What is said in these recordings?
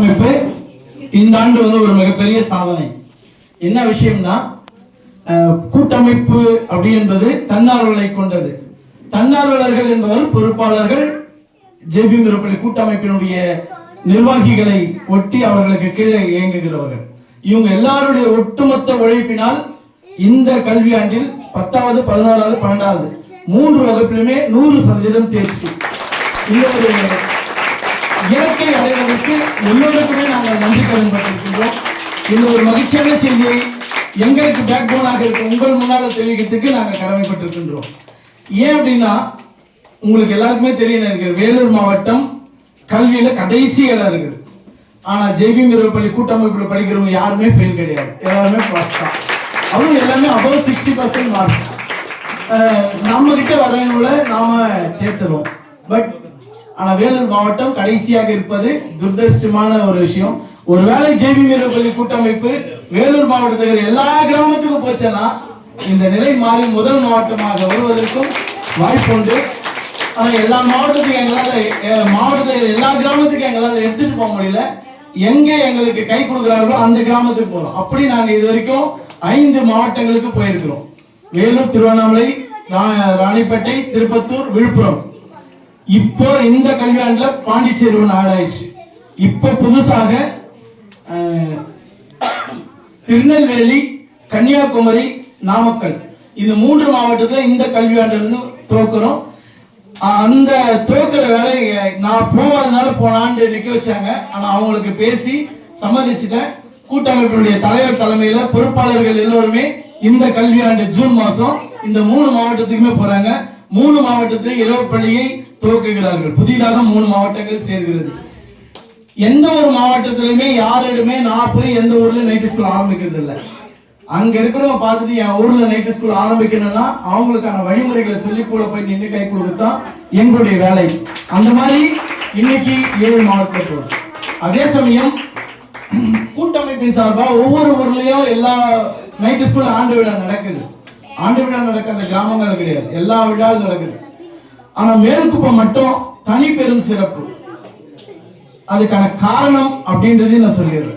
கூட்டமைப்பு இந்த ஆண்டு ஒரு மிகப்பெரிய சாதனை. என்ன விஷயம்னா, கூட்டமைப்பு அப்படி என்பது தன்னார்வலை கொண்டது. தன்னார்வலர்கள் என்பவர் பொறுப்பாளர்கள், ஜேபி மிரப்பள்ளி கூட்டமைப்பினுடைய நிர்வாகிகளை ஒட்டி அவர்களுக்கு கீழே இயங்குகிறவர்கள். இவங்க எல்லாருடைய ஒட்டுமொத்த உழைப்பினால் இந்த கல்வியாண்டில் 10வது 11வது 12வது 3 வகுப்பிலுமே 100% தேர்ச்சி. இந்த ஒரு இயற்கை அடைவதற்கு எல்லோருக்குமே நாங்கள் நன்றி கடன்பட்டிருக்கின்றோம். இந்த ஒரு மகிழ்ச்சியான செய்தியை எங்களுக்கு பேக் போனாக இருக்க உங்கள் முன்னால் தெரிவிக்கிறதுக்கு நாங்கள் கடமைப்பட்டிருக்கின்றோம். ஏன் அப்படின்னா, உங்களுக்கு எல்லாருக்குமே தெரியும், இருக்கிற வேலூர் மாவட்டம் கல்வியில கடைசி இடம் இருக்குது. ஆனா ஜேபி மிரப்பள்ளி கூட்டமைப்புல படிக்கிறவங்க யாருமே ஃபெயில் கிடையாது, எல்லாருமே பாஸ் தான். அவங்க எல்லாமே above 60% மார்க். நம்ம கிட்ட வரவங்கள நாம தேர்த்துறோம். பட் ஆனா வேலூர் மாவட்டம் கடைசியாக இருப்பது துரதிருஷ்டமான ஒரு விஷயம். ஒருவேளை ஜேபி மிரப்பள்ளி கூட்டமைப்பு வேலூர் மாவட்டத்தில் எல்லா கிராமத்துக்கும் போச்சுன்னா இந்த நிலை மாறி முதல் மாவட்டமாக வருவதற்கும் வாய்ப்பு உண்டு. ஆனா எல்லா மாவட்டத்துக்கும் மாவட்டத்தில் எல்லா கிராமத்துக்கும் எங்களால் எடுத்துட்டு போக முடியல. எங்க எங்களுக்கு கை கொடுக்குறாங்களோ அந்த கிராமத்துக்கு போறோம். அப்படி நாங்க இது வரைக்கும் 5 மாவட்டங்களுக்கு போயிருக்கிறோம். வேலூர், திருவண்ணாமலை, ராணிப்பேட்டை, திருப்பத்தூர், விழுப்புரம். இப்போ இந்த கல்வியாண்டுல பாண்டிச்சேரி ஆடாயிடுச்சு. இப்போ புதுசாக திருநெல்வேலி, கன்னியாகுமரி, நாமக்கல் இந்த 3 மாவட்டத்துல இந்த கல்வியாண்டுல இருந்து துவக்கிறோம். அந்த துவக்கிற வேலை நான் போவதனால போன ஆண்டு நிக்க வச்சாங்க. ஆனா அவங்களுக்கு பேசி சம்மதிச்சுட்டேன். கூட்டமைப்பினுடைய தலைவர் தலைமையில பொறுப்பாளர்கள் எல்லோருமே இந்த கல்வியாண்டு ஜூன் மாசம் இந்த 3 மாவட்டத்துக்குமே போறாங்க. 3 மாவட்டத்திலும் இரவு பள்ளியை துவக்குகிறார்கள். புதிதாக 3 மாவட்டங்கள் சேர்கிறது. எந்த ஒரு மாவட்டத்திலுமே யாரிடமே நான் போய் எந்த ஊர்ல நைட் ஸ்கூல் ஆரம்பிக்கிறது இல்லை. அங்க இருக்கிறவங்க பார்த்துட்டு என் ஊர்ல நைட் ஸ்கூல் ஆரம்பிக்கணும்னா அவங்களுக்கான வழிமுறைகளை சொல்லி கூட போய் நின்று கை கொடுத்தான் எங்களுடைய வேலை. அந்த மாதிரி இன்னைக்கு 7 மாவட்டத்தில் போகும். அதே சமயம் கூட்டமைப்பின் சார்பா ஒவ்வொரு ஊர்லயும் எல்லா நைட் ஸ்கூல் ஆண்டு விழா நடக்குது. ஆண்டு விழா நடக்கிற கிராமங்கள் கிடையாது, எல்லா விழாவும் நடக்குது. ஆனா மேல்குப்பம் மட்டும் தனி பெரும் சிறப்பு. அதுக்கான காரணம் அப்படின்றதையும் நான் சொல்லிடுறேன்.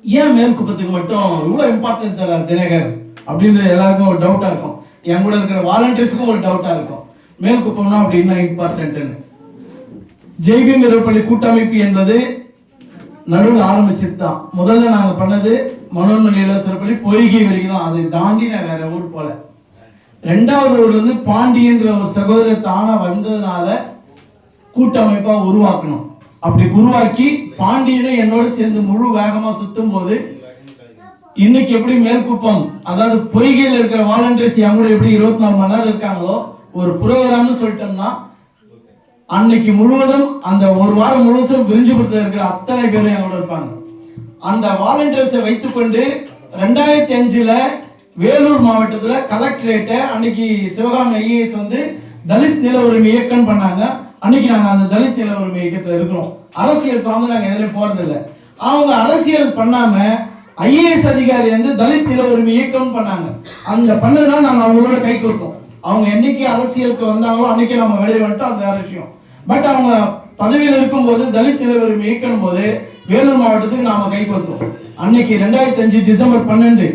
ஏன் மேல்குப்பத்துக்கு மட்டும் இவ்வளவு இம்பார்ட்டன்ஸ் தரார் தினகர் அப்படின்றது எல்லாருக்கும் ஒரு டவுட்டா இருக்கும். என் கூட இருக்கிற வாலண்டியர்ஸுக்கும் ஒரு டவுட்டா இருக்கும், மேல்குப்பம்னா அப்படின்னா இம்பார்ட்டன்ட்னு. ஜேபி மிரப்பள்ளி கூட்டமைப்பு என்பது நடுவில் ஆரம்பிச்சுட்டு தான். முதல்ல நாங்க பண்ணது மனோன்மணியில சிறப்பள்ளி பொய்கை வரைக்கும் தான். அதை தாண்டி நான் வேற ஊர் போல. 2வது ஊர் வந்து பாண்டியன்ற ஒரு சகோதரர் தானா வந்ததுனால கூட்டமைப்பா உருவாக்கணும். அப்படி உருவாக்கி பாண்டியனும் என்னோட சேர்ந்து முழு வேகமா சுத்தும் போது இன்னைக்கு எப்படி மேல்குப்பம், அதாவது பொய்கையில் இருக்கிற வாலண்டியர்ஸ் என் கூட எப்படி 24 மணி நேரம் இருக்காங்களோ, ஒரு புரோகிராம்னு சொல்லிட்டோம்னா அன்னைக்கு முழுவதும் அந்த ஒரு வாரம் முழுவதும் விரிஞ்சுபுரத்தில் இருக்கிற அத்தனை பேரும் என் கூட இருப்பாங்க. அந்த வாலண்டியர்ஸை வைத்துக்கொண்டு 2005 வேலூர் மாவட்டத்துல கலெக்டரேட்டை அன்னைக்கு சிவகாமி ஐஏஎஸ் வந்து தலித் நில உரிமை இயக்கம் பண்ணாங்க. அன்னைக்கு நாங்க அந்த தலித் நில உரிமை இயக்கத்துல இருக்கிறோம். அரசியல் சார்ந்து நாங்க எதுலையும் போறது இல்லை. அவங்க அரசியல் பண்ணாம ஐஏஎஸ் அதிகாரி வந்து தலித் நில உரிமை இயக்கம் பண்ணாங்க. அந்த பண்ணதுனால நாங்க அவங்களோட கை கொடுத்தோம். அவங்க என்னைக்கு அரசியலுக்கு வந்தாங்களோ அன்னைக்கு நம்ம வெளியே வந்துட்டோம், அது வேற விஷயம். பட் அவங்க பதவியில் இருக்கும்போது தலித் நில உரிமை இயக்கும் போது வேலூர் மாவட்டத்துக்கு நாம கை கொடுத்தோம். அன்னைக்கு 2005 டிசம்பர் 12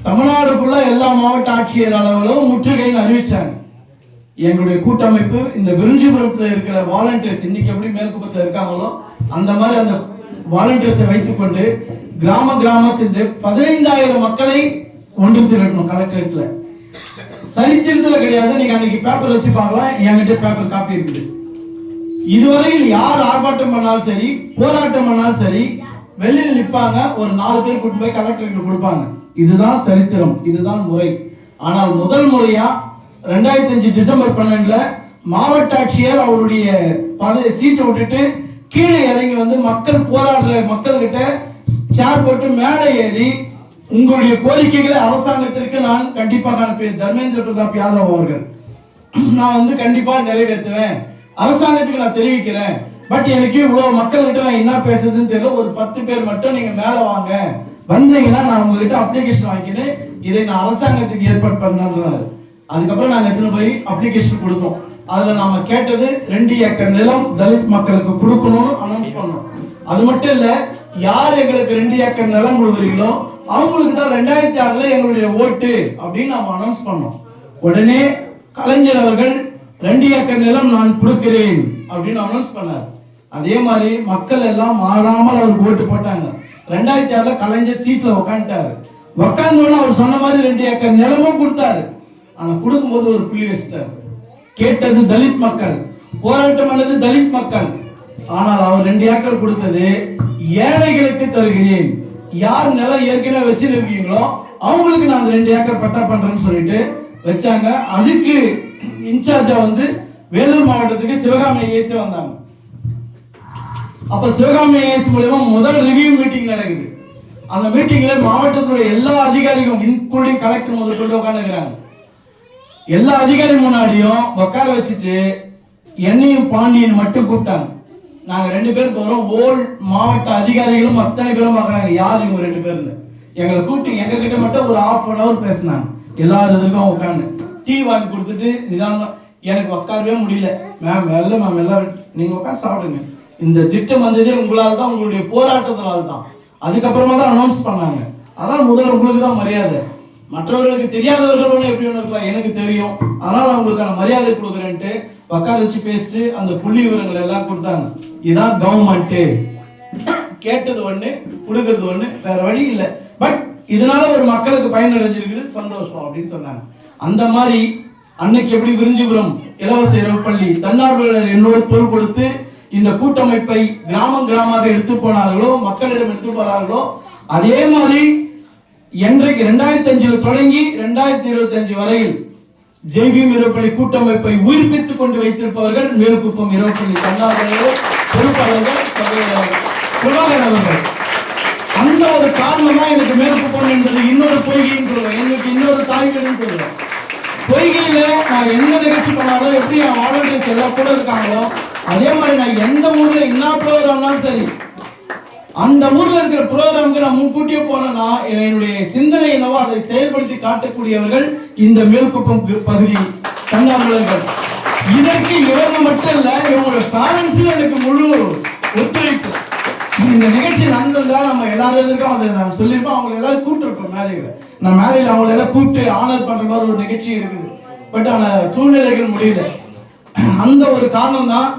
தமிழ்நாடு ஃபுல்லா எல்லா மாவட்ட ஆட்சியர் அளவிலும் முற்றுகைன்னு அறிவிச்சாங்க. எங்களுடைய கூட்டமைப்பு இந்த விருஞ்சிபுரத்தில் இருக்கிற வாலண்டியர்ஸ் இன்னைக்கு எப்படி மேல்குப்பத்தில் இருக்காங்களோ அந்த மாதிரி அந்த வாலண்டியர்ஸை வைத்துக்கொண்டு கிராம சேர்ந்து 15,000 மக்களை ஒன்று திரட்டணும் கலெக்டரேட்ல. சரித்திரத்துல கிடையாது. நீங்க அன்னைக்கு பேப்பர் வச்சு பார்க்கலாம், என்கிட்ட பேப்பர் காப்பி இருக்குது. இதுவரையில் யார் ஆர்ப்பாட்டம் பண்ணாலும் சரி, போராட்டம் பண்ணாலும் சரி, வெளியில் நிற்பாங்க, ஒரு 4 பேர் கூட்டு போய் கலெக்டருக்கு கொடுப்பாங்க. இதுதான் சரித்திரம், இதுதான் முறை. ஆனால் முதல் முறையா 2005 டிசம்பர் 12 மாவட்ட ஆட்சியர் அவருடைய சீட்டை விட்டுட்டு கீழே இறங்கி வந்து மக்கள் போராடுற மக்கள்கிட்ட சேர் போட்டு மேலே ஏறி உங்களுடைய கோரிக்கைகளை அரசாங்கத்திற்கு நான் கண்டிப்பாக அனுப்பினேன். தர்மேந்திர பிரதாப் யாதவ் அவர்கள் நான் வந்து கண்டிப்பா நிறைவேற்றுவேன், அரசாங்கத்துக்கு நான் தெரிவிக்கிறேன். பட் எனக்கு இவ்வளவு மக்கள்கிட்ட நான் என்ன பேசுறதுன்னு தெரியல, ஒரு 10 பேர் மட்டும் நீங்க மேல வாங்க, வந்தீங்கன்னா நான் உங்ககிட்ட அப்ளிகேஷன் வாங்கினேன், இதை நான் அரசாங்கத்துக்கு ஏற்பாடு பண்ணாரு. அதுக்கப்புறம் நாங்க எடுத்துன்னு போய் அப்ளிகேஷன் கொடுத்தோம். அதுல நாம கேட்டது 2 ஏக்கர் நிலம் தலித் மக்களுக்கு கொடுக்கணும்னு அனௌன்ஸ் பண்ணோம். அது மட்டும் இல்ல, யார் எங்களுக்கு 2 ஏக்கர் நிலம் கொடுக்குறீங்களோ அவங்களுக்கு தான் 2006 எங்களுடைய ஓட்டு அப்படின்னு நாம அனௌன்ஸ் பண்ணோம். உடனே கலைஞர் அவர்கள் 2 ஏக்கர் நிலம் நான் கொடுக்கிறேன் அப்படின்னு அனௌன்ஸ் பண்ணார். அதே மாதிரி மக்கள் எல்லாம் மாறாமல் அவருக்கு ஓட்டு போட்டாங்க. 2006 கலைஞர் சீட்ல உட்காந்துட்டாரு. உட்கார்ந்தோன்னு அவர் சொன்ன மாதிரி 2 ஏக்கர் நிலமும் கொடுத்தாரு. ஆனா கொடுக்கும்போது ஒரு புள்ளி வச்சிட்டாரு. கேட்டது தலித் மக்கள், போராட்டம் பண்ணது தலித் மக்கள். ஆனால் அவர் 2 ஏக்கர் கொடுத்தது ஏழைகளுக்கு தருகிறேன், யார் நிலம் ஏற்கனவே வச்சிருக்கீங்களோ அவங்களுக்கு நான் 2 ஏக்கர் பட்டா பண்றேன்னு சொல்லிட்டு வச்சாங்க. அதுக்கு இன்சார்ஜா வேலூர் மாவட்டத்துக்கு சிவகாமி ஐஏஎஸ் வந்தாங்க. அப்ப சிவகாமி ஐஏஎஸ் மூலமா முதல் ரிவ்யூ மீட்டிங் நடக்குது. அந்த மீட்டிங்ல மாவட்டத்துடைய எல்லா அதிகாரிகளும் இன்க்ளூடிங் கலெக்டர் முதல் கொண்டு உட்காந்துக்கிறாங்க. எல்லா அதிகாரி முன்னாடியும் உட்கார வச்சுட்டு என்னையும் பாண்டியன் மட்டும் கூப்பிட்டாங்க. நாங்க 2 பேர் போறோம். ஓல் மாவட்ட அதிகாரிகளும் அத்தனை பேரும் பார்க்கறாங்க, யார் இவங்க 2 பேர்னு. எங்களை கூப்பிட்டு எங்க கிட்ட மட்டும் ஒரு 1/2 hour பேசினாங்க. எல்லாரும் இதுக்கும் உட்காந்து டீ வாங்கி கொடுத்துட்டு நிதானம். எனக்கு உட்காரவே முடியல. மேம் எல்லாம் நீங்க உட்காந்து சாப்பிடுங்க. இந்த திட்டம் வந்ததே உங்களால் தான், உங்களுடைய போராட்டத்தினால தான். அதுக்கப்புறமா தான் அனௌன்ஸ் பண்ணாங்க. அதனால முதல்ல உங்களுக்கு தான் மரியாதை. மற்றவர்களுக்கு தெரியாதவர்கள் எப்படி ஒன்று இருக்கலாம், எனக்கு தெரியும், அதனால அவங்களுக்கான மரியாதை கொடுக்குறேன்ட்டு உட்கார வச்சு பேசிட்டு அந்த புள்ளி விவரங்கள் எல்லாம் கொடுத்தாங்க. இதான் கவர்மெண்ட், கேட்டது ஒண்ணு கொடுக்கறது ஒண்ணு, வேற வழி இல்லை. பட் இதனால ஒரு மக்களுக்கு பயனடைஞ்சிருக்குது, சந்தோஷம் அப்படின்னு சொன்னாங்க. அந்த மாதிரி அன்னைக்கு எப்படி விரிஞ்சிபுரம் இலவச இரவு பள்ளி தன்னார்வலர் என்னோடு தோள் கொடுத்து இந்த கூட்டமைப்பை கிராமமாக எடுத்து போனார்களோ, மக்களிடம் எடுத்து போனார்களோ, அதே மாதிரி என்றைக்கு 2005 தொடங்கி 2025 வரையில் ஜெய்பீம் இரவுப்பள்ளி கூட்டமைப்பை உயிர்ப்பித்துக் கொண்டு வைத்திருப்பவர்கள் மேல்குப்பம் இரவுப்பள்ளி தன்னார்வலர்கள், பொறுப்பாளர்கள், பிரபாகர் அவர்கள். அந்த ஒரு காரணம் தான் எனக்கு மேல்குப்பம் என்பது இன்னொரு பொய்கைன்னு சொல்லுவேன், எங்களுக்கு இன்னொரு தாய்கள்னு சொல்லுவேன். பொய்கையில நான் எந்த நிகழ்ச்சி பண்ணாலும் எப்படி என் வாலண்டியர்ஸ் எல்லாம் கூட இருக்காங்களோ, அதே மாதிரி நான் எந்த ஊர்ல என்ன ப்ரோக்ராம்னாலும் சரி, அந்த ஊர்ல இருக்கிற ப்ரோக்ராமுக்கு நான் முன்கூட்டியே போனேன்னா என்னுடைய சிந்தனை என்னவோ அதை செயல்படுத்தி காட்டக்கூடியவர்கள் இந்த மேல்குப்பம் பகுதி தன்னார்வலர்கள். இதற்கு இவங்க மட்டும் இல்ல, இவங்களோட பேரண்ட்ஸும் எனக்கு முழு ஒத்துழைப்பு. இந்த நிகழ்ச்சி நடந்ததா நம்ம எல்லாருக்கும் அதை நான் சொல்லியிருப்போம். அவங்க எல்லாரும் கூப்பிட்டுருக்கோம் மேலையில. நான் மேலையில அவங்களை எல்லாம் கூப்பிட்டு ஆனர் பண்ற மாதிரி ஒரு நிகழ்ச்சி இருக்குது. பட் ஆனா சூழ்நிலைகள் முடியல. அந்த ஒரு காரணம் தான்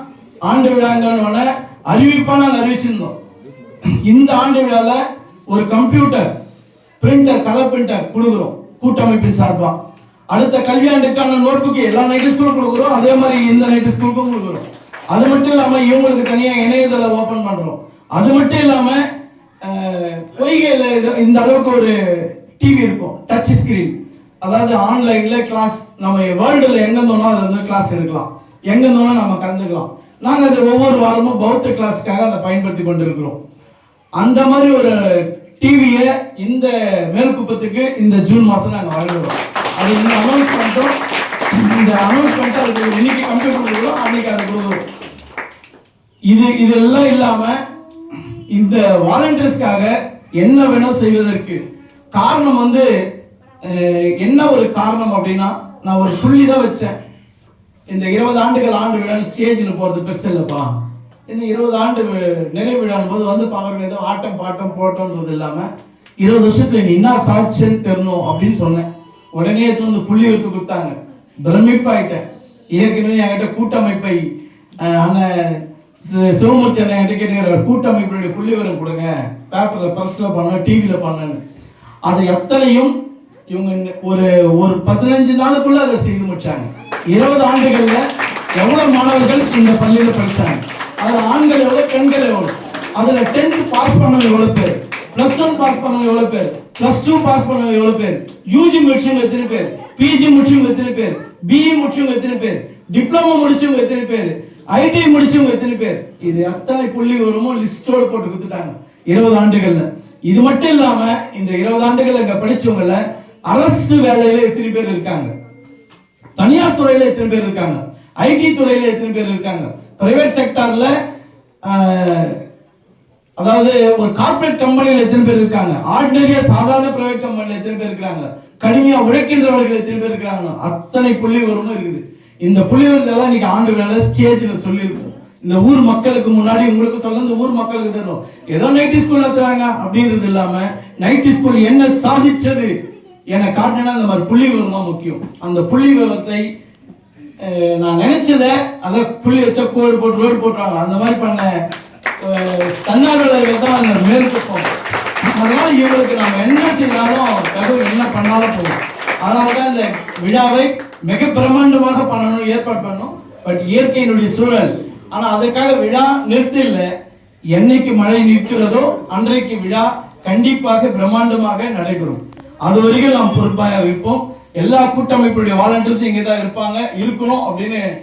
ஆண்டு விழாங்கன்னு அறிவிப்பா நாங்கள் அறிவிச்சிருந்தோம். இந்த ஆண்டு விழால ஒரு கம்ப்யூட்டர் பிரிண்டர், கலர் பிரிண்டர் கொடுக்குறோம் கூட்டமைப்பின் சார்பா. அடுத்த கல்வியாண்டுக்கான நோட் புக் எல்லா நைட்டு ஸ்கூலும் கொடுக்குறோம், அதே மாதிரி இந்த நைட்டு ஸ்கூலுக்கும் கொடுக்குறோம். அது மட்டும் இல்லாம இவங்களுக்கு தனியாக இணையதளம் ஓபன் பண்றோம். அது மட்டும் இல்லாம பொய்கையில இந்த அளவுக்கு ஒரு டிவி இருக்கும், டச் ஸ்கிரீன். அதாவது ஆன்லைன்ல கிளாஸ், நம்ம வேர்ல்டுல எங்க இருந்தோம்னா அது கிளாஸ் எடுக்கலாம், எங்க இருந்தோம்னா நம்ம கலந்துக்கலாம். நாங்க அதை ஒவ்வொரு வாரமும் பௌத்த கிளாஸுக்காக அதை பயன்படுத்தி கொண்டிருக்கிறோம். அந்த மாதிரி ஒரு டிவியை இந்த மேல்குப்பத்துக்கு இந்த ஜூன் மாசம் நாங்கள் வாங்கிடுவோம். அது இந்த அனௌன்ஸ் பண்ணிட்டோம். இந்த அனௌன்ஸ் பண்ணிட்டு அதுக்கு இன்னைக்கு கம்ப்யூட்டர் கொடுக்குறோம், அன்னைக்கு அதை கொடுக்குறோம். இதெல்லாம் இல்லாம இந்த வாலண்டியர்ஸ்க்காக என்ன வேணும் செய்வதற்கு காரணம் என்ன ஒரு காரணம் அப்படின்னா, நான் ஒரு புள்ளி தான் வச்சேன். இந்த 20 ஆண்டுகள் ஆண்டு விழா ஸ்டேஜில் போறது பெருசு இல்லப்பா. இந்த 20 ஆண்டு நிறைவு விழான் போது பார்க்கறது ஏதோ ஆட்டம் பாட்டம் போட்டோன்றது இல்லாம 20 வருஷத்துல நீ என்ன சாட்சின்னு தெரியணும் அப்படின்னு சொன்னேன். உடனே புள்ளி எடுத்து கொடுத்தாங்க. பிரமிப்பாயிட்டேன். ஏற்கனவே என்கிட்ட கூட்டமைப்பை அண்ணன் சிவமூர்த்தி அண்ணன் என்கிட்ட கேட்டுக்கிற கூட்டமைப்பினுடைய புள்ளி விவரம் கொடுங்க, பேப்பர்ல பிரஸ்ல பண்ண, டிவியில பண்ணு. அதை எத்தனையும் இவங்க ஒரு 15 நாளுக்குள்ள அதை செய்து முடிச்சாங்க. 20 ஆண்டுகள்ல எவ்வளவு மாணவர்கள் இந்த பள்ளியில படிச்சாங்க, அதுல ஆண்கள் எவ்வளவு, பெண்கள் எவ்வளவு, அதுல 10th பாஸ் பண்ணவங்க எவ்வளவு பேர், +1 பாஸ் பண்ணவங்க எவ்வளவு பேர், +2 பாஸ் பண்ணவங்க எவ்வளவு பேர், யூஜி முடிச்சவங்க எத்தனை பேர், பிஜி முடிச்சவங்க எத்தனை பேர், பிஇ முடிச்சவங்க எத்தனை பேர், டிப்ளமோ முடிச்சவங்க எத்தனை பேர், ஐடி முடிச்சவங்க எத்தனை பேர், இது அத்தனை புள்ளி விவரமும் லிஸ்டோட போட்டு கொடுத்துட்டாங்க 20 ஆண்டுகள்ல. இது மட்டும் இல்லாம இந்த 20 ஆண்டுகள்ல இங்க படிச்சவங்கல அரசு வேலையில எத்தனை பேர் இருக்காங்க, தனியார் துறையில எத்தனை பேர் இருக்காங்க, ஐடி துறையில எத்தனை பேர் இருக்காங்க, பிரைவேட் செக்டார்ல அதாவது ஒரு கார்ப்பரேட் கம்பெனில எத்தனை பேர் இருக்காங்க, ஆர்டினரியா சாதாரண பிரைவேட் கம்பெனில எத்தனை பேர் இருக்காங்க, கடுமையா உழைக்கின்றவர்கள் எத்தனை பேர் இருக்காங்க, அத்தனை புள்ளி விவரமும் இருக்குது. இந்த புள்ளி விவரத்தை இன்னைக்கு ஆண்டு வேலை ஸ்டேஜ்ல சொல்லியிருக்கோம். இந்த ஊர் மக்களுக்கு முன்னாடி உங்களுக்கு சொல்ல, இந்த ஊர் மக்களுக்கு தெரியும். ஏதோ நைட்டி ஸ்கூல் நடத்துறாங்க அப்படின்றது இல்லாம நைட்டி ஸ்கூல் என்ன சாதிச்சது என காட்டினா இந்த மாதிரி புள்ளி விவரம் தான் முக்கியம். அந்த புள்ளி விவரத்தை நான் நினைச்சத அதை புள்ளி வச்சா கோடு போட்டு ரோடு போட்டுறாங்க. அந்த மாதிரி பண்ண தன்னார்வலர்கள் தான் அந்த மேற்கொள்ளும். அதனால இவங்களுக்கு நம்ம என்ன செய்தாலும் தகவல் என்ன பண்ணாலும் போதும். அதனாலதான் இந்த விழாவை மிக பிரமாண்டமாக பண்ணணும், ஏற்பாடு பண்ணணும். பட் இயற்கையினுடைய சூழல். ஆனா அதற்காக விழா நிறுத்த இல்லை. என்னைக்கு மழை நிற்கிறதோ அன்றைக்கு விழா கண்டிப்பாக பிரம்மாண்டமாக நடைபெறும். அது வரைக்கும் நாம் பொறுப்பாக இருப்போம். எல்லா கூட்டமைப்புடைய வாலண்டியர்ஸும் இங்கே தான் இருப்பாங்க, இருக்கணும் அப்படின்னு